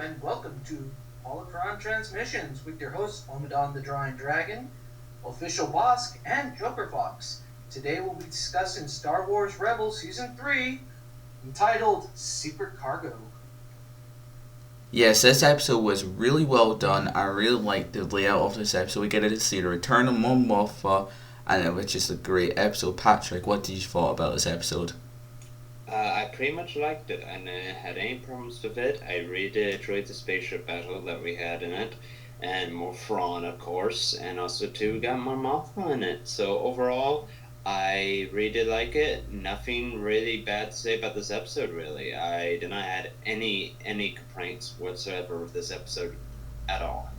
and welcome to Holocron Transmissions with your hosts, Omadon the Drawing Dragon, Official Bosk, and Joker Fox. Today we'll be discussing Star Wars Rebels Season 3, entitled Secret Cargo. Yes, this episode was really well done. I really liked the layout of this episode. We get to see the return of Mon Mothma, and it was just a great episode. Patrick, what did you thought about this episode? I pretty much liked it, and I had any problems with it. I really enjoyed the spaceship battle that we had in it, and more Thrawn, of course, and also too we got Mon Mothma in it. So overall, I really like it. Nothing really bad to say about this episode, really. I did not have any complaints whatsoever with this episode at all.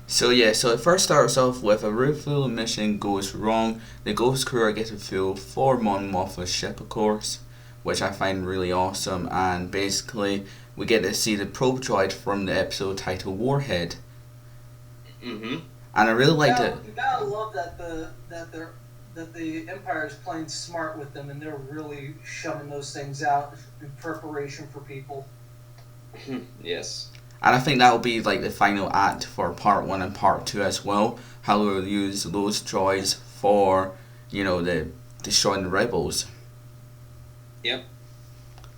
So it first starts off with a refuel mission goes wrong. The Ghost crew are getting fuel for Mon Mothma's ship, of course, which I find really awesome, and basically we get to see the probe droid from the episode titled Warhead. Mm-hmm. And I really liked it. You gotta love that the Empire is playing smart with them, and they're really shoving those things out in preparation for people. Yes. And I think that will be like the final act for part 1 and part 2 as well. How we'll use those droids for, the destroying the rebels. Yep.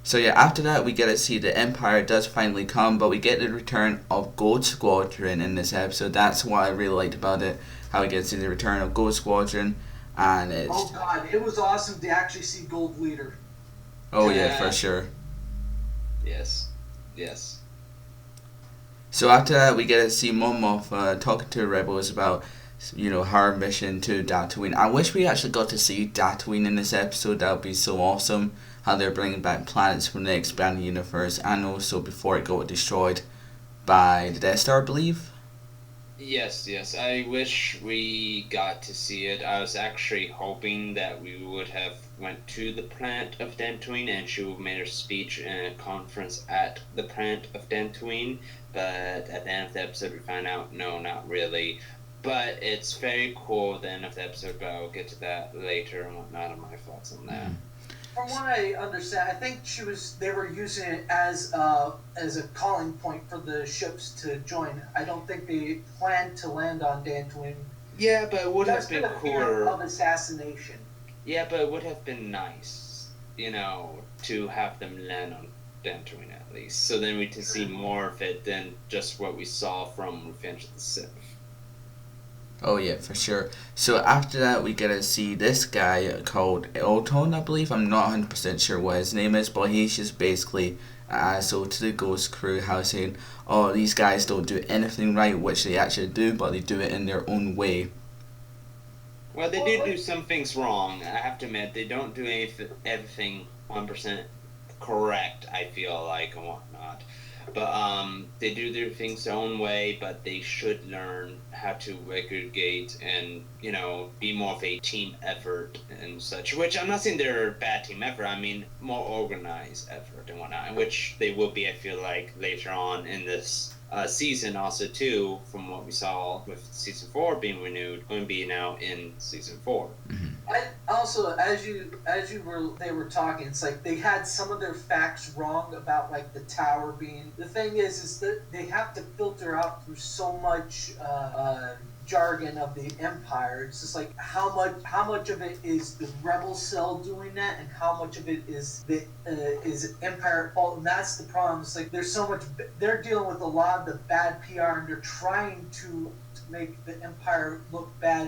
So after that we get to see the Empire does finally come, but we get the return of Gold Squadron in this episode. That's what I really liked about it, how we get to see the return of Gold Squadron, and it's... Oh god, it was awesome to actually see Gold Leader. Oh yeah, for sure. Yes. So after that we get to see Mon Mothma talking to the rebels about her mission to Tatooine. I wish we actually got to see Tatooine in this episode. That would be so awesome. How they're bringing back planets from the expanded universe, and also before it got destroyed by the Death Star, I believe. Yes. I wish we got to see it. I was actually hoping that we would have went to the planet of Tatooine and she would have made her speech in a conference at the planet of Tatooine. But at the end of the episode, we find out, no, not really. But it's very cool at the end of the episode, but I'll get to that later and whatnot on my thoughts on that. From what I understand, I think they were using it as a calling point for the ships to join. I don't think they planned to land on Tatooine. Yeah, but it would have been cooler. Of assassination. Yeah, but it would have been nice, to have them land on Tatooine at least. So then we could see more of it than just what we saw from Revenge of the Sith. Oh yeah, for sure. So after that we get to see this guy called Elton, I believe. I'm not 100% sure what his name is, but he's just basically an asshole to the Ghost crew, how saying, oh, these guys don't do anything right, which they actually do, but they do it in their own way. Well, they do some things wrong. I have to admit, they don't do everything 100% correct, I feel like, and whatnot. But they do their things their own way, but they should learn how to aggregate and, be more of a team effort and such. Which I'm not saying they're a bad team effort, I mean more organized effort and whatnot, which they will be, I feel like, later on in this season also too, from what we saw with season 4 being renewed, going to be now in season 4. Mm-hmm. I also, they were talking, it's like they had some of their facts wrong about like the tower being. The thing is that they have to filter out through so much jargon of the Empire. It's just like how much of it is the rebel cell doing that, and how much of it is Empire fault. And that's the problem. It's like there's so much. They're dealing with a lot of the bad PR, and they're trying to make the Empire look bad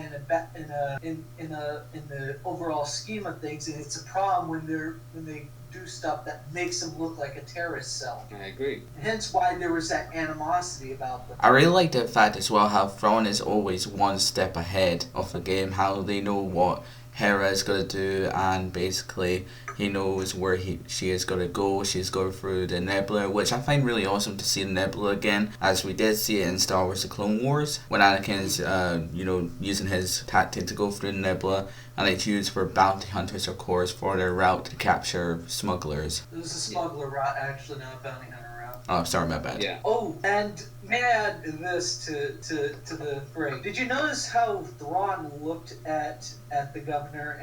in the overall scheme of things, and it's a problem when they do stuff that makes them look like a terrorist cell. I agree. Hence why there was that animosity about them. I really like the fact as well how Thrawn is always one step ahead of the game, how they know what Hera is going to do, and basically he knows where she is going to go. She's going through the Nebula, which I find really awesome to see the Nebula again, as we did see it in Star Wars The Clone Wars, when Anakin is using his tactic to go through the Nebula, and it's used for bounty hunters, of course, for their route to capture smugglers. It was a smuggler route, actually, not a bounty hunter route. Oh, sorry, my bad. Yeah. Oh, and may I add this to the fray? Did you notice how Thrawn looked at the governor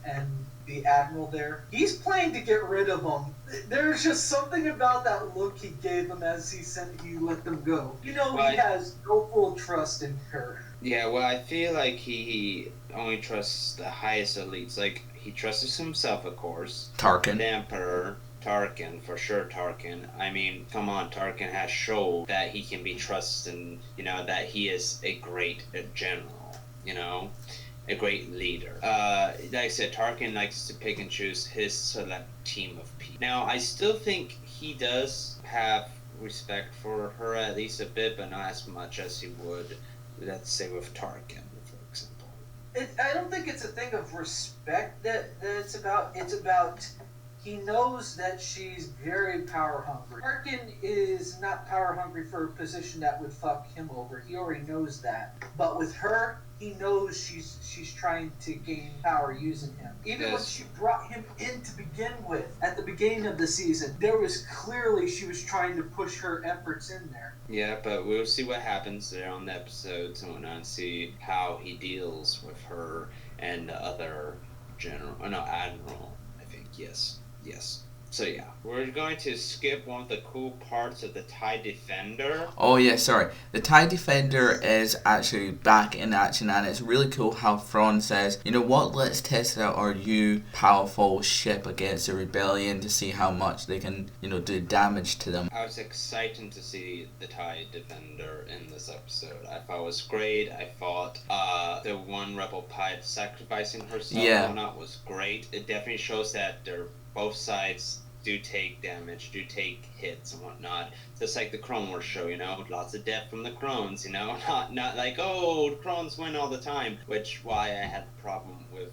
and the admiral there? He's planning to get rid of him. There's just something about that look he gave him as he let them go. You know, he has no full trust in her. Yeah, well, I feel like he only trusts the highest elites. Like, he trusts himself, of course. Tarkin. The Emperor. Tarkin, for sure, Tarkin. I mean, come on, Tarkin has shown that he can be trusted and, that he is a great general, a great leader. Like I said, Tarkin likes to pick and choose his select team of people. Now, I still think he does have respect for her at least a bit, but not as much as he would, let's say, with Tarkin, for example. I don't think it's a thing of respect that it's about. It's about he knows that she's very power hungry. Tarkin is not power hungry for a position that would fuck him over. He already knows that. But with her, he knows she's trying to gain power using him. Even when she brought him in to begin with, at the beginning of the season, there was clearly she was trying to push her efforts in there. Yeah, but we'll see what happens there on the episodes and whatnot, and see how he deals with her and the other admiral, I think, yes. So yeah, we're going to skip one of the cool parts of the TIE Defender. Oh yeah, sorry. The TIE Defender is actually back in action, and it's really cool how Thrawn says, you know what, let's test out our new powerful ship against the rebellion to see how much they can, do damage to them. I was excited to see the TIE Defender in this episode. I thought it was great. I thought the one rebel pilot sacrificing herself and whatnot was great. It definitely shows that both sides do take damage, do take hits and whatnot. Just like the Clone Wars show, lots of death from the Crones, not like, the Crones win all the time, which why I had a problem with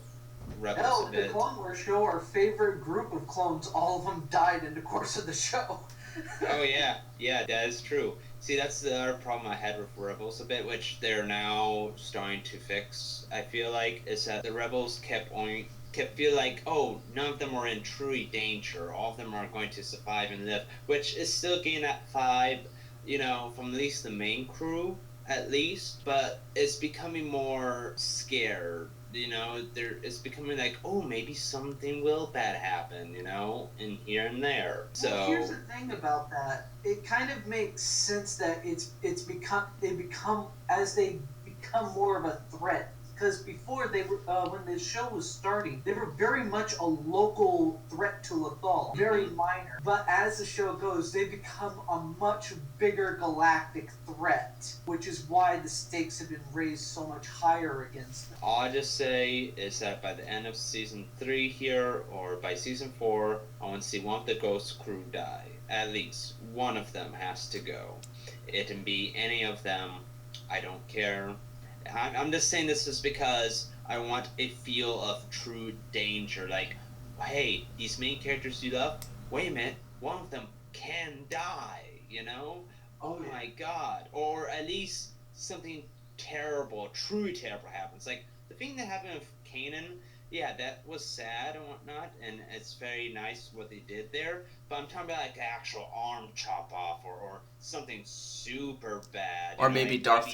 Rebels a bit. The Clone Wars show, our favorite group of clones, all of them died in the course of the show. Oh yeah, that is true. See, that's the other problem I had with Rebels a bit, which they're now starting to fix, I feel like, is that the Rebels kept feel like, none of them are in true danger. All of them are going to survive and live, which is still getting that vibe, from at least the main crew, at least. But it's becoming more scared, it's becoming like, maybe something will bad happen, and here and there. So well, here's the thing about that. It kind of makes sense that they become as they become more of a threat. Because before they were, when the show was starting, they were very much a local threat to Lothal, very minor. But as the show goes, they become a much bigger galactic threat, which is why the stakes have been raised so much higher against them. All I just say is that by the end of season 3 here, or by season 4, I want to see one of the Ghost crew die. At least one of them has to go. It can be any of them. I don't care. I'm just saying this is because I want a feel of true danger. Like, hey, these main characters you love, wait a minute, one of them can die, Oh my god. Or at least something terrible, truly terrible happens. Like, the thing that happened with Kanan, yeah, that was sad and whatnot, and it's very nice what they did there, but I'm talking about like actual arm chop off or something super bad. Or maybe Darth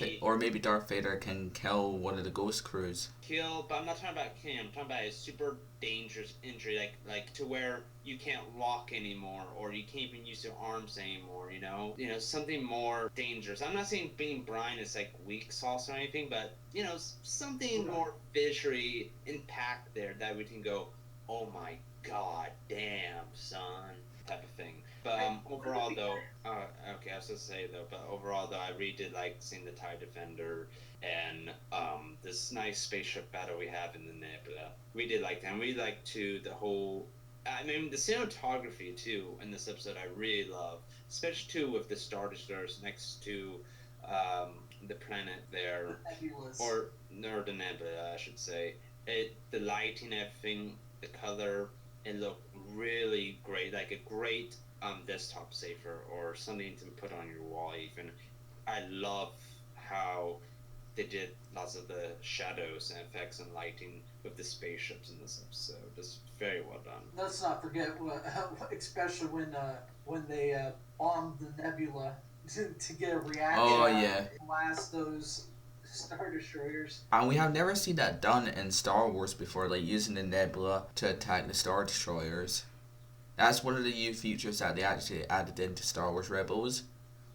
Vader can kill one of the Ghost crews. But I'm not talking about him. I'm talking about a super dangerous injury, like to where you can't walk anymore, or you can't even use your arms anymore. Something more dangerous. I'm not saying being blind is like weak sauce or anything, but something more visually impact there that we can go, oh my god, damn son, type of thing. But overall though, okay, I was gonna say though, but overall though, I really did like seeing the TIE Defender and this nice spaceship battle we have in the nebula. We did like that. And we like too the whole. I mean, the cinematography too in this episode I really love, especially too with the Star Destroyers next to the planet there, or the nebula, I should say. The lighting, everything, the color, it looked really great, like a great desktop saver or something to put on your wall even. I love how they did lots of the shadows and effects and lighting with the spaceships in this episode. Just very well done. Let's not forget, especially when they bombed the nebula to get a reaction Oh, out yeah. and blast those Star Destroyers. And we have never seen that done in Star Wars before, like using the nebula to attack the Star Destroyers. That's one of the new features that they actually added into Star Wars Rebels,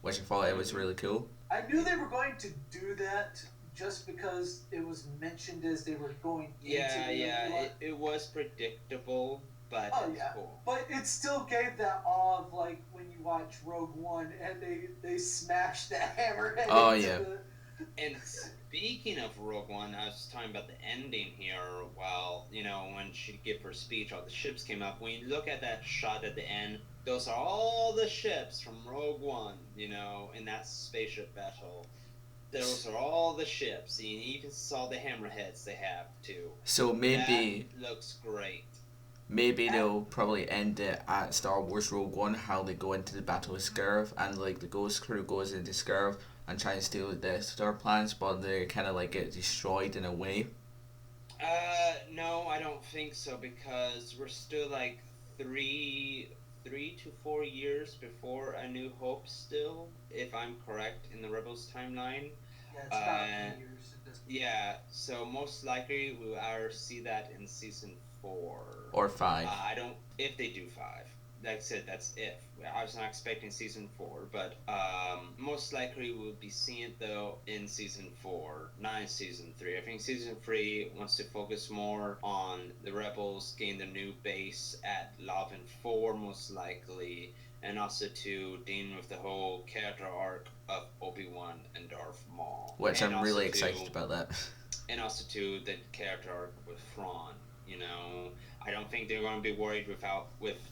which I thought it was really cool. I knew they were going to do that just because it was mentioned as they were going into the nebula. It was predictable, but cool. But it still gave that awe of like when you watch Rogue One and they smash that hammerhead. Oh, into yeah. And speaking of Rogue One, I was talking about the ending here. While when she gave her speech, all the ships came up. When you look at that shot at the end, those are all the ships from Rogue One. In that spaceship battle. Those are all the ships. And you even saw the hammerheads they have too. So maybe that looks great. Maybe they'll probably end it at Star Wars Rogue One, how they go into the Battle of Scarif, and like the Ghost Crew goes into Scarif and try and steal the Death Star plans, but they kind of like get destroyed in a way. No, I don't think so, because we're still like 3 to 4 years before A New Hope still, if I'm correct in the Rebels timeline. Yeah, it's about 3 years at this point. Yeah, so most likely we'll either see that in season 4 or 5. I don't. If they do 5, like I said, that's if. I was not expecting season 4, but most likely we'll be seeing it though in season 4, not in season 3. I think season 3 wants to focus more on the Rebels gain their new base at Yavin 4 most likely, and also to deal with the whole character arc of Obi-Wan and Darth Maul. Which and I'm really excited about that. And also to the character arc with Thrawn. I don't think they're going to be worried with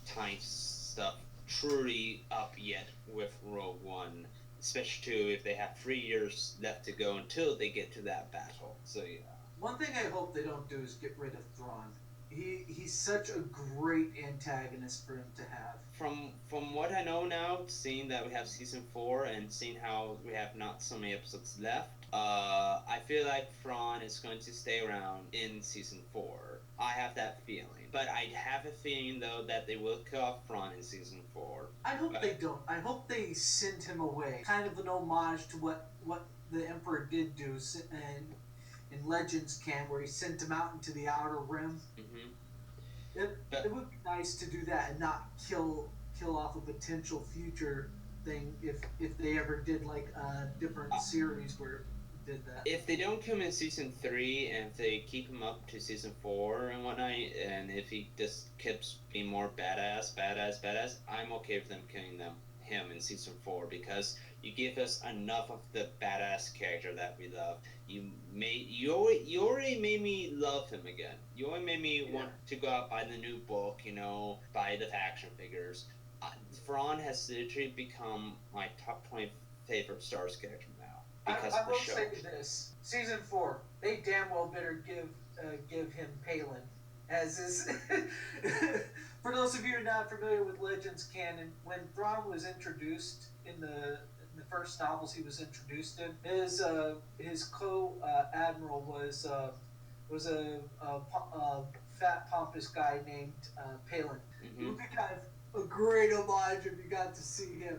time stuff truly up yet with Rogue One, especially too if they have 3 years left to go until they get to that battle. So yeah. One thing I hope they don't do is get rid of Thrawn. He's such a great antagonist for him to have. From what I know now, seeing that we have season 4 and seeing how we have not so many episodes left, I feel like Thrawn is going to stay around in season 4. I have that feeling, but I have a feeling though that they will kill off Thrawn in season 4. I hope they don't. I hope they send him away, kind of an homage to what the Emperor did do, and in Legends Can, where he sent him out into the Outer Rim. Mm-hmm. It would be nice to do that and not kill off a potential future thing if they ever did like a different series where it did that. If they don't come in season 3 and if they keep him up to season 4 and whatnot, and if he just keeps being more badass, I'm okay with them killing him in season 4, because you give us enough of the badass character that we love. You already made me love him again. You already made me want to go out buy the new book, buy the action figures. Thrawn has literally become my top 20 favorite Star Wars character now because of the show. I will say this: season 4, they damn well better give him Palin as his. For those of you who are not familiar with Legends canon, when Thrawn was introduced in the first novels he was introduced in, his co-admiral was a fat pompous guy named Palin. Mm-hmm. It would be kind of a great homage if you got to see him.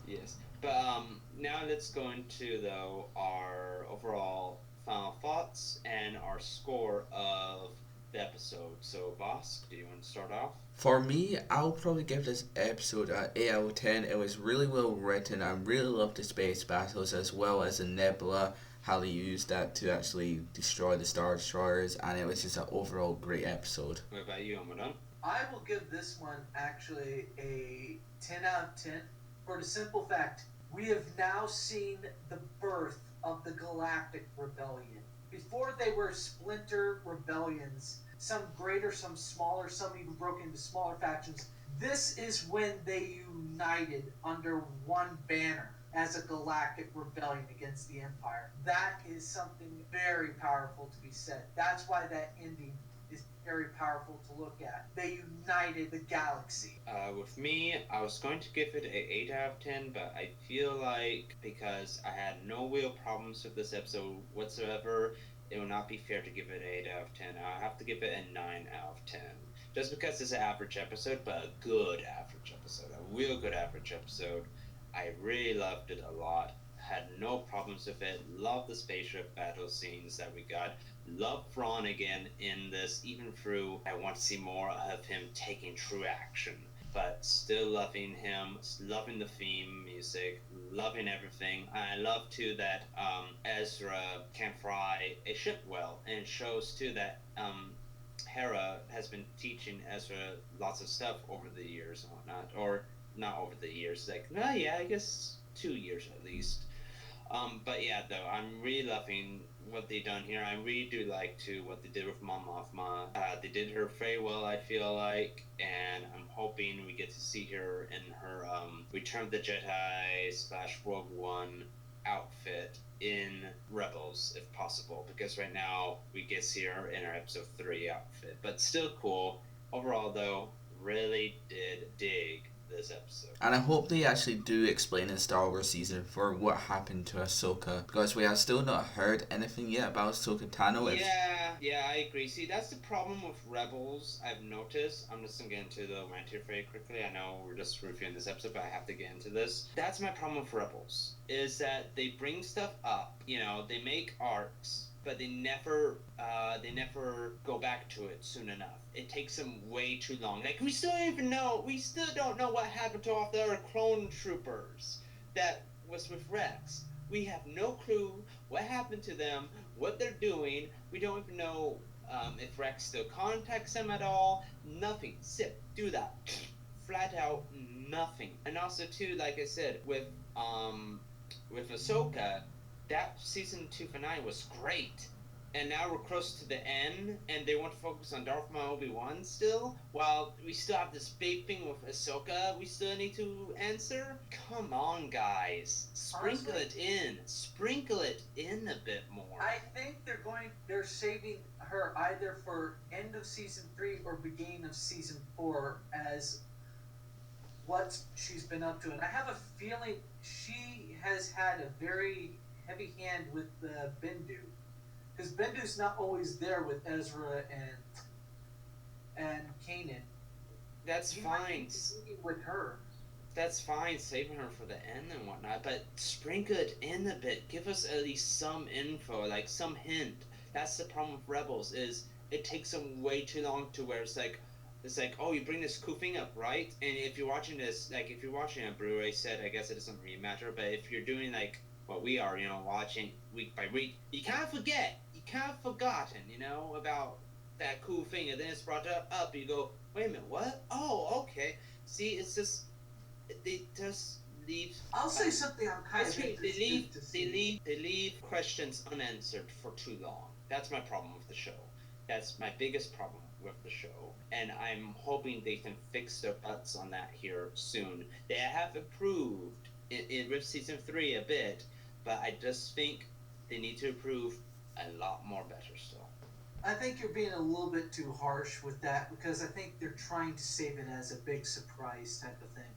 Yes, but now let's go into though our overall final thoughts and our score of the episode. So, Boss, do you want to start off? For me, I'll probably give this episode an 8 out of 10. It was really well written. I really loved the space battles as well as the nebula, how they used that to actually destroy the Star Destroyers, and it was just an overall great episode. What about you, Amadan? I will give this one actually a 10 out of 10 for the simple fact we have now seen the birth of the Galactic Rebellion. Before they were splinter rebellions, some greater, some smaller, some even broke into smaller factions. This is when they united under one banner as a galactic rebellion against the Empire. That is something very powerful to be said. That's why that ending is very powerful to look at. They united the galaxy. With me, I was going to give it an 8 out of 10, but I feel like because I had no real problems with this episode whatsoever, it will not be fair to give it an 8 out of 10. I'll have to give it a 9 out of 10. Just because it's an average episode, but a good average episode. A real good average episode. I really loved it a lot. Had no problems with it. Loved the spaceship battle scenes that we got. Loved Thrawn again in this, even through I want to see more of him taking true action. But still loving him, loving the theme music, loving everything. I love too that Ezra can fly a ship well, and it shows too that Hera has been teaching Ezra lots of stuff over the years and whatnot, or not over the years, like, no, yeah, I guess 2 years at least. But yeah, though, I'm really loving what they've done here. I really do like too what they did with Mon Mothma. They did her very well, I feel like, and I'm hoping we get to see her in her Return of the Jedi / Rogue One outfit in Rebels, if possible, because right now we get to see her in her Episode 3 outfit. But still cool. Overall, though, really did dig this episode. And I hope they actually do explain in Star Wars Season 4 what happened to Ahsoka, because we have still not heard anything yet about Ahsoka Tano. Yeah, I agree. See, that's the problem with Rebels, I've noticed. I'm just going to get into the rant here very quickly. I know we're just reviewing this episode, but I have to get into this. That's my problem with Rebels, is that they bring stuff up, they make arcs, but they never go back to it soon enough. It takes them way too long. Like, we still don't know what happened to all the other clone troopers that was with Rex. We have no clue what happened to them, what they're doing. We don't even know if Rex still contacts them at all. Nothing. Do that. Flat out nothing. And also too, like I said, with Ahsoka, that season 2 finale was great. And now we're close to the end, and they want to focus on Darth Maul Obi-Wan still, while we still have this big thing with Ahsoka we still need to answer? Come on, guys. Sprinkle it in a bit more. I think they're saving her either for end of season 3 or beginning of season 4 as what she's been up to. And I have a feeling she has had a very heavy hand with Bendu. Because Bendu's not always there with Ezra and Kanan. That's fine. With her. That's fine, saving her for the end and whatnot, but sprinkle it in a bit. Give us at least some info, like some hint. That's the problem with Rebels, is it takes them way too long to where it's like, oh, you bring this cool thing up, right? And if you're watching this, like, if you're watching a Blu-ray set, I guess it doesn't really matter, but if you're doing, like, what we are, watching week by week, you kind of forget. You kind of forgotten, about that cool thing, and then it's brought up, you go, wait a minute, what? Oh, okay. See, it's just, they just leave... I'll say something I'm kind of interested to see. They leave questions unanswered for too long. That's my problem with the show. That's my biggest problem with the show, and I'm hoping they can fix their butts on that here soon. They have improved with season 3 a bit, but I just think they need to improve a lot more better still. I think you're being a little bit too harsh with that, because I think they're trying to save it as a big surprise type of thing.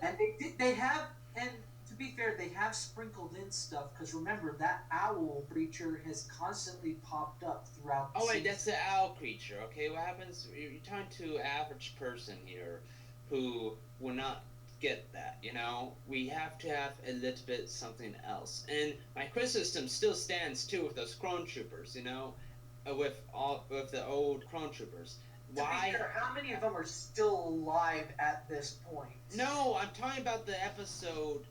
And they have, and to be fair, they have sprinkled in stuff, because remember, that owl creature has constantly popped up throughout the season. That's the owl creature. Okay, what happens, you're talking to an average person here who will not get that, we have to have a little bit something else. And my criticism still stands too with those clone troopers, with the old clone troopers. Why? To be fair, how many of them are still alive at this point? No, I'm talking about the episode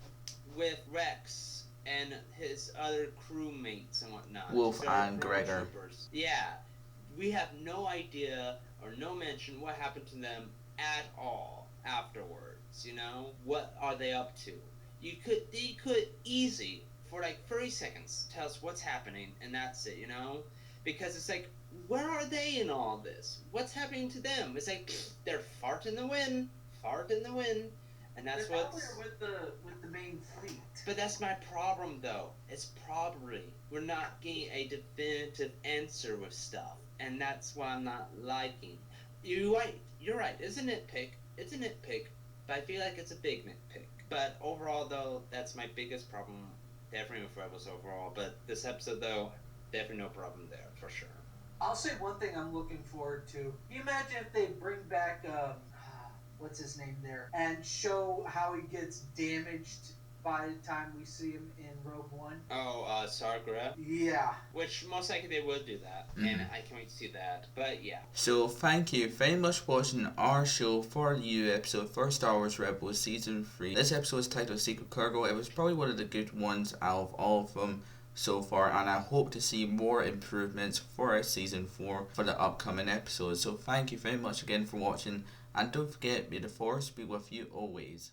with Rex and his other crewmates and whatnot. Wolf and Gregor. Troopers. Yeah, we have no idea or no mention what happened to them at all afterwards. What are they up to? They could easy for like 30 seconds tell us what's happening, and that's it. Because it's like, where are they in all this? What's happening to them? It's like, they're fart in the wind, and that's what with the main fleet. But that's my problem, though. It's probably we're not getting a definitive answer with stuff, and that's what I'm not liking. You're right. It's a nitpick, but I feel like it's a big nitpick. But overall, though, that's my biggest problem, definitely with Rebels overall. But this episode, though, definitely no problem there for sure. I'll say one thing I'm looking forward to. Can you imagine if they bring back what's his name there and show how he gets damaged by the time we see him in Rogue One? Oh, Sargra? Yeah. Which most likely they will do that, and I can't wait to see that. But yeah. So thank you very much for watching our show for you episode for Star Wars Rebels Season 3. This episode is titled Secret Cargo. It was probably one of the good ones out of all of them so far, and I hope to see more improvements for Season 4 for the upcoming episodes. So thank you very much again for watching, and don't forget, may the Force be with you always.